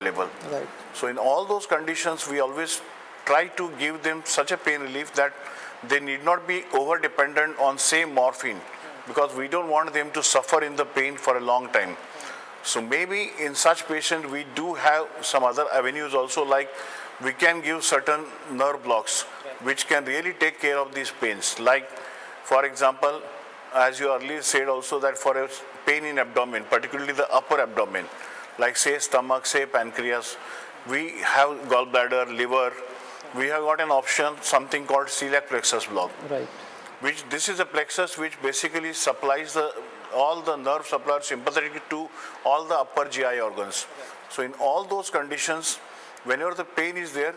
available. Right. So in all those conditions, we always try to give them such a pain relief that they need not be over dependent on say morphine, because we don't want them to suffer in the pain for a long time. So maybe in such patients we do have some other avenues also, like we can give certain nerve blocks which can really take care of these pains. Like for example, as you earlier said also, that for a pain in abdomen, particularly the upper abdomen, like say stomach, say pancreas, we have gallbladder, liver, we have got an option, something called celiac plexus block. Right. Which this is a plexus which basically supplies all the nerve supply sympathetic to all the upper GI organs. So in all those conditions, whenever the pain is there,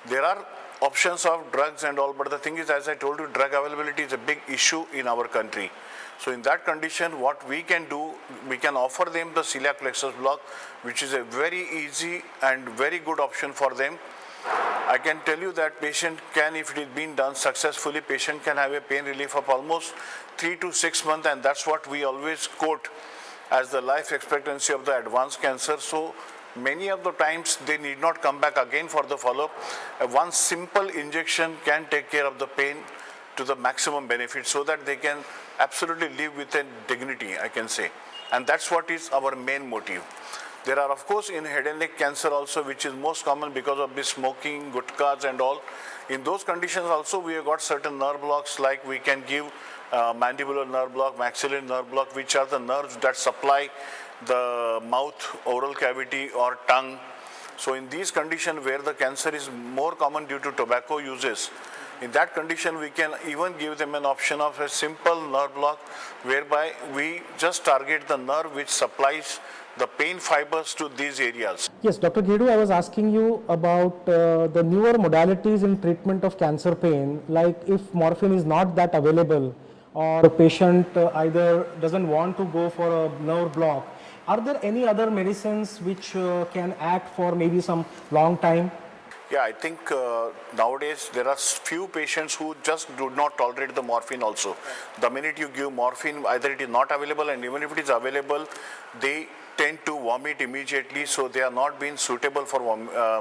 there are options of drugs and all, but the thing is, as I told you, drug availability is a big issue in our country. So in that condition, what we can do, we can offer them the celiac plexus block, which is a very easy and very good option for them. I can tell you that patient can, if it is being done successfully, patient can have a pain relief of almost 3 to 6 months, and that's what we always quote as the life expectancy of the advanced cancer. So many of the times they need not come back again for the follow-up. One simple injection can take care of the pain to the maximum benefit, so that they can absolutely live with a dignity, I can say. And that's what is our main motive. There are, of course, in head and neck cancer also, which is most common because of the smoking, gutkhas and all. In those conditions also, we have got certain nerve blocks, like we can give mandibular nerve block, maxillary nerve block, which are the nerves that supply the mouth, oral cavity or tongue. So in these conditions where the cancer is more common due to tobacco uses, in that condition we can even give them an option of a simple nerve block, whereby we just target the nerve which supplies the pain fibers to these areas. Yes, Dr. Gedu, I was asking you about the newer modalities in treatment of cancer pain, like if morphine is not that available, or the patient either doesn't want to go for a nerve block, are there any other medicines which can act for maybe some long time? Yeah, I think nowadays there are few patients who just do not tolerate the morphine also. The minute you give morphine, either it is not available, and even if it is available, they tend to vomit immediately, so they are not being suitable for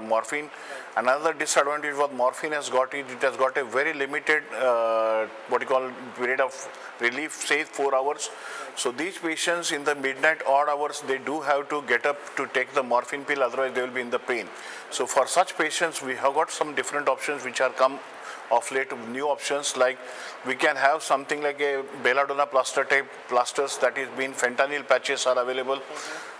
morphine. Another disadvantage what morphine has got is it has got a very limited period of relief, say 4 hours. So these patients in the midnight odd hours, they do have to get up to take the morphine pill, otherwise they will be in the pain. So for such patients, we have got some different options which are come of late, new options, like we can have something like a belladonna plaster type plasters, that is being fentanyl patches are available,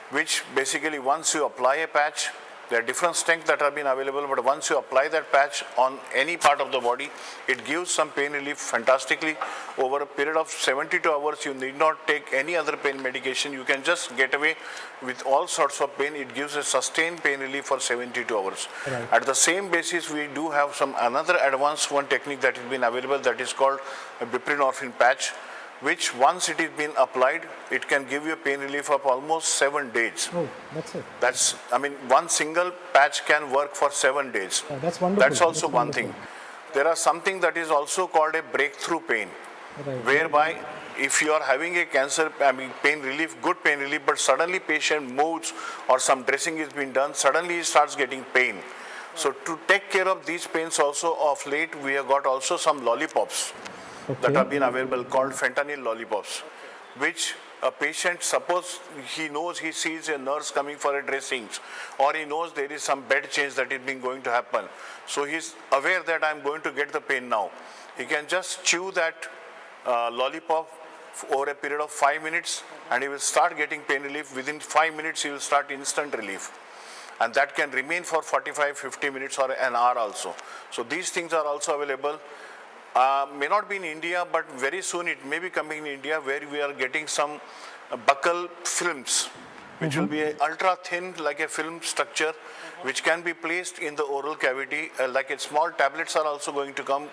which basically once you apply a patch, there are different strengths that have been available, but once you apply that patch on any part of the body, it gives some pain relief fantastically. Over a period of 72 hours, you need not take any other pain medication. You can just get away with all sorts of pain. It gives a sustained pain relief for 72 hours. Right. At the same basis, we do have some another advanced one technique that has been available, that is called a buprenorphine patch, which once it is been applied, it can give you a pain relief of almost 7 days. Oh, that's it. That's, I mean, one single patch can work for 7 days. Oh, that's wonderful. That's also that's one wonderful. thing. There are something that is also called a breakthrough pain, Right. whereby if you are having a cancer, I mean, pain relief, good pain relief, but suddenly patient moves or some dressing is being done, suddenly he starts getting pain. So to take care of these pains also, of late, we have got also some lollipops that have been available, called fentanyl lollipops, which a patient, suppose he knows, he sees a nurse coming for a dressing, or he knows there is some bed change that is being going to happen. So he's aware that I'm going to get the pain now. He can just chew that lollipop over a period of 5 minutes, and he will start getting pain relief. Within 5 minutes, he will start instant relief. And that can remain for 45, 50 minutes or an hour also. So these things are also available. May not be in India, but very soon it may be coming in India, where we are getting some buccal films, which will be ultra thin, like a film structure, which can be placed in the oral cavity. Like a small tablets are also going to come.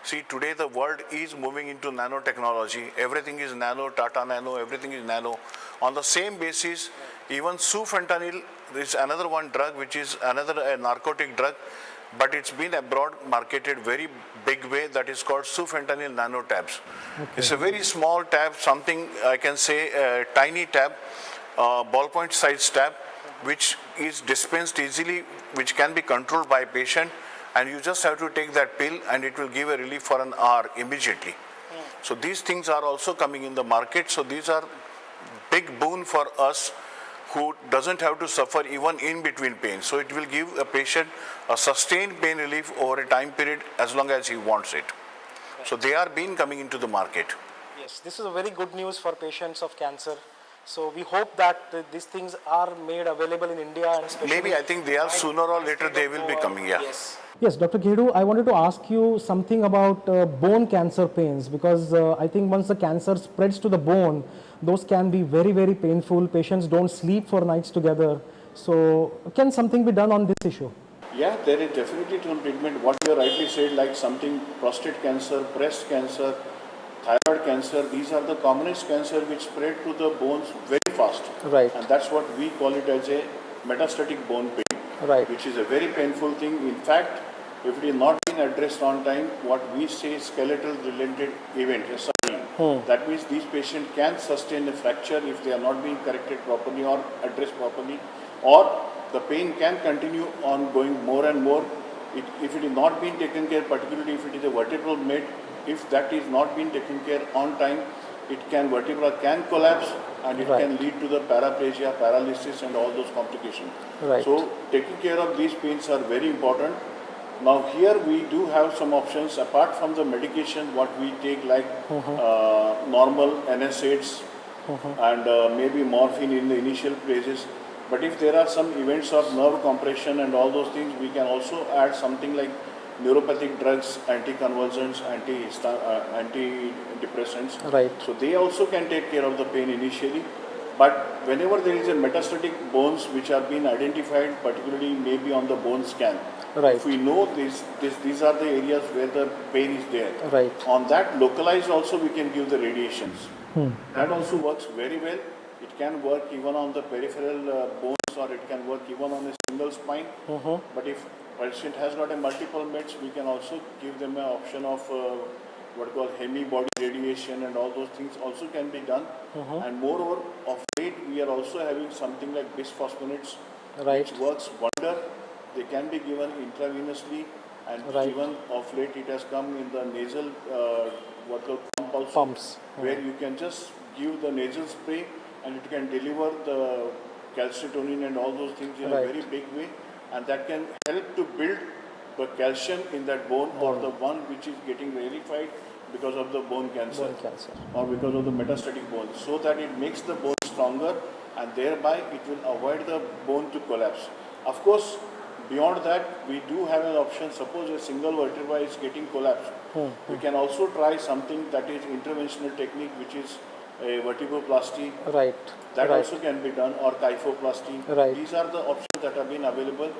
See, today the world is moving into nanotechnology. Everything is nano, Tata Nano, everything is nano. On the same basis, even sufentanil is another one drug, which is another narcotic drug, but it's been abroad marketed very big way, that is called sufentanil nano tabs. Okay. It's a very small tab, something I can say a tiny tab, ballpoint size tab, which is dispensed easily, which can be controlled by patient, and you just have to take that pill and it will give a relief for an hour immediately. So these things are also coming in the market. So these are big boon for us who doesn't have to suffer even in between pain. So it will give a patient a sustained pain relief over a time period as long as he wants it. So they are being coming into the market. Yes, this is a very good news for patients of cancer. So we hope that these things are made available in India and especially. Maybe I think they are sooner or later they will be coming. Yeah. Yes. Yes, Dr. Ghedu, I wanted to ask you something about bone cancer pains because I think once the cancer spreads to the bone, those can be very, very painful. Patients don't sleep for nights together. So can something be done on this issue? Yeah, there is definitely some treatment. What you rightly said, like something prostate cancer, breast cancer, thyroid cancer, these are the commonest cancer which spread to the bones very fast. Right. And that's what we call it as a metastatic bone pain. Right. Which is a very painful thing. In fact, if it is not being addressed on time, what we say skeletal related event, SRE, that means these patients can sustain a fracture if they are not being corrected properly or addressed properly, or the pain can continue on going more and more. If it is not being taken care, particularly if it is a vertebral med, if that is not being taken care on time, vertebra can collapse and it can lead to the paraplegia, paralysis and all those complications. Right. So taking care of these pains are very important. Now here we do have some options apart from the medication what we take like normal NSAIDs and maybe morphine in the initial phases. But if there are some events of nerve compression and all those things, we can also add something like neuropathic drugs, anticonvulsants, antidepressants. Right. So they also can take care of the pain initially. But whenever there is a metastatic bones which are being identified, particularly maybe on the bone scan, if we know these are the areas where the pain is there. Right. On that localized also we can give the radiations. That also works very well. It can work even on the peripheral bones or it can work even on a single spine. But if patient has got a multiple meds, we can also give them an option of what we call hemi-body radiation and all those things also can be done. And moreover, of late we are also having something like bisphosphonates, which works wonder. They can be given intravenously and even of late it has come in the nasal what we call pumps, where you can just give the nasal spray and it can deliver the calcitonin and all those things in a very big way, and that can help to build the calcium in that bone or the one which is getting rarefied because of the bone cancer or because of the metastatic bone, so that it makes the bone stronger and thereby it will avoid the bone to collapse. Of course, beyond that, we do have an option. Suppose a single vertebra is getting collapsed, we can also try something that is interventional technique, which is a vertebroplasty. That also can be done, or kyphoplasty. These are the options that have been available.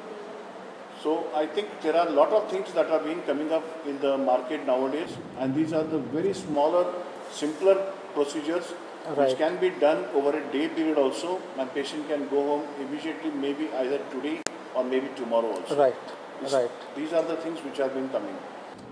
So I think there are a lot of things that are being coming up in the market nowadays, and these are the very smaller, simpler procedures which can be done over a day period also, and patient can go home immediately, maybe either today or maybe tomorrow also. These are the things which have been coming.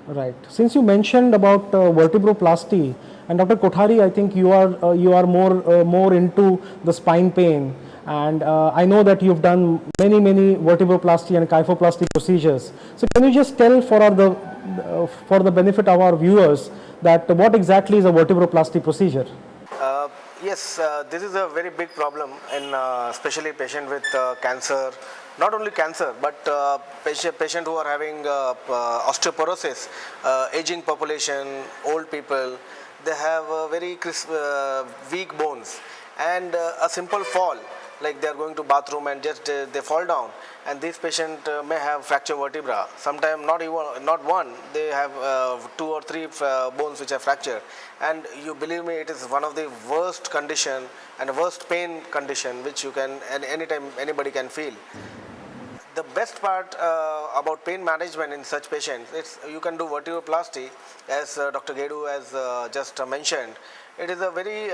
Right. Since you mentioned about vertebroplasty, and Dr. Kothari, I think you are more into the spine pain, and I know that you've done many vertebroplasty and kyphoplasty procedures. So can you just tell for the benefit of our viewers that what exactly is a vertebroplasty procedure? Yes, this is a very big problem in especially patient with cancer. Not only cancer, but patient who are having osteoporosis, aging population, old people, they have very weak bones, and a simple fall, like they are going to bathroom and just they fall down, and this patient may have fracture vertebra. Sometimes not one, they have 2 or 3 bones which are fractured, and you believe me, it is one of the worst condition and worst pain condition which you can anytime anybody can feel. The best part about pain management in such patients, you can do vertebroplasty, as Dr. Ghedu has just mentioned. It is a very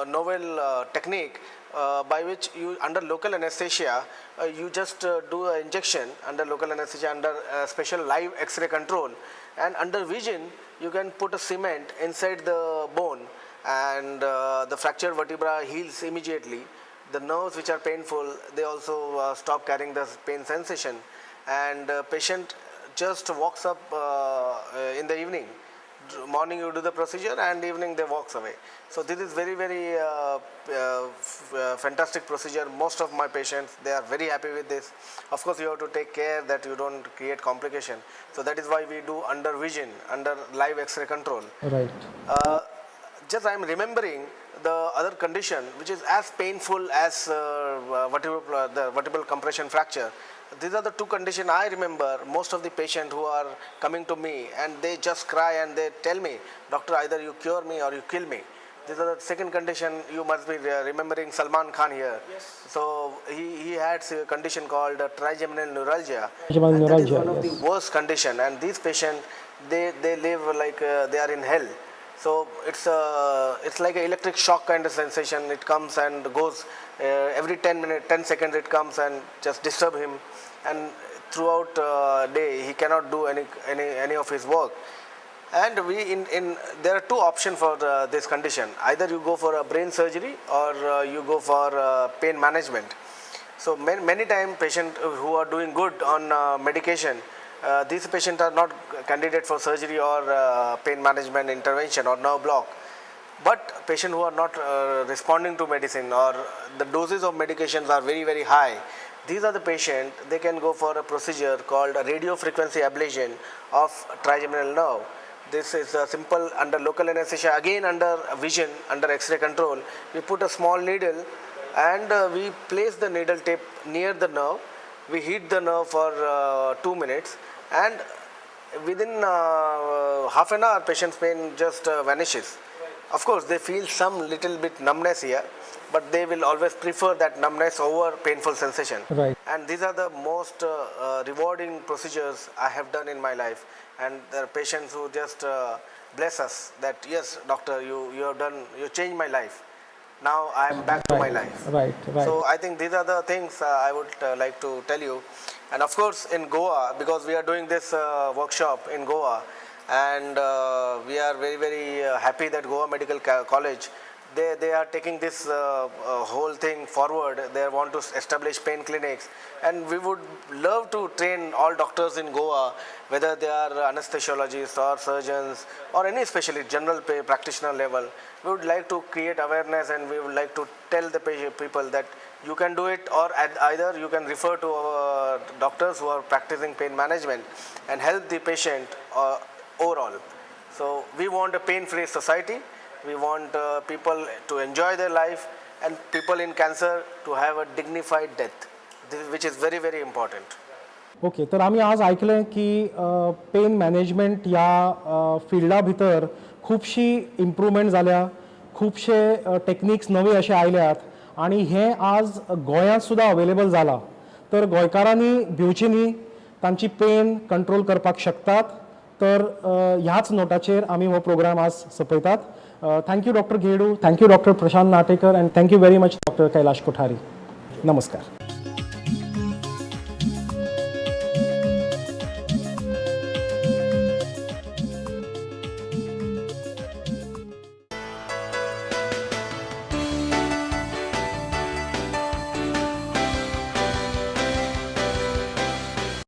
novel technique by which you, under local anesthesia, you just do an injection under local anesthesia under special live X-ray control, and under vision you can put a cement inside the bone, and the fractured vertebra heals immediately. the nerves which are painful, they also stop carrying the pain sensation, and patient just walks up in the evening. Morning you do the procedure and evening they walks away. So this is very fantastic procedure. Most of my patients, they are very happy with this. Of course you have to take care that you don't create complication. So that is why we do under vision, under live X-ray control. Right. Just I am remembering the other condition which is as painful as the vertebral compression fracture. These are the two conditions I remember most of the patients who are coming to me, and they just cry and they tell me, doctor, either you cure me or you kill me. This is the second condition. You must be remembering Salman Khan here. Yes. So he had a condition called trigeminal neuralgia. Trigeminal neuralgia, that is one of yes. the worst condition, and these patients, they live like they are in hell. So it's like an electric shock kind of sensation. It comes and goes every 10 seconds. It comes and just disturb him, and throughout day he cannot do any of his work. And there are two options for this condition. Either you go for a brain surgery or you go for pain management. So many times patients who are doing good on medication, these patients are not candidate for surgery or pain management intervention or nerve block. But patients who are not responding to medicine, or the doses of medications are very high, these are the patients, they can go for a procedure called a radio frequency ablation of trigeminal nerve. This is simple under local anesthesia, again under vision, under X-ray control. We put a small needle and we place the needle tip near the nerve. We heat the nerve for 2 minutes, and within half an hour patient's pain just vanishes. Of course they feel some little bit numbness here, but they will always prefer that numbness over painful sensation. Right. And these are the most rewarding procedures I have done in my life, and there are patients who just bless us that, yes doctor, you have done, you changed my life. Now I am back to my life. Right. So I think these are the things I would like to tell you. And of course in Goa, because we are doing this workshop in Goa, and we are very happy that Goa Medical College, they are taking this whole thing forward. They want to establish pain clinics, and we would love to train all doctors in Goa, whether they are anesthesiologists or surgeons or any specialist, general practitioner level. We would like to create awareness, and we would like to tell the people that you can do it, or either you can refer to doctors who are practicing pain management and help the patient overall. So we want a pain-free society. We want people to enjoy their life, and people in cancer to have a dignified death, which is very important. Okay, तर आम्ही आज ऐकलें की pen management ह्या फिल्डा भितर खूबशी improvement जाल्या, खूबशे techniques नवे अशे आयल्यात, आणि हे आज गोंयांत सुद्धा अवेलेबल जाला. तर गोंयकारांनी भिवची न्ही, तांची पेन कंट्रोल करपाक शकतात. तर ह्याच नोटाचेर आमी हो प्रोग्राम आज सोंपयतात. Thank you doctor Ghedu, thank you doctor Prashant Natekar, and thank you very much doctor Kailash Kothari. नमस्कार.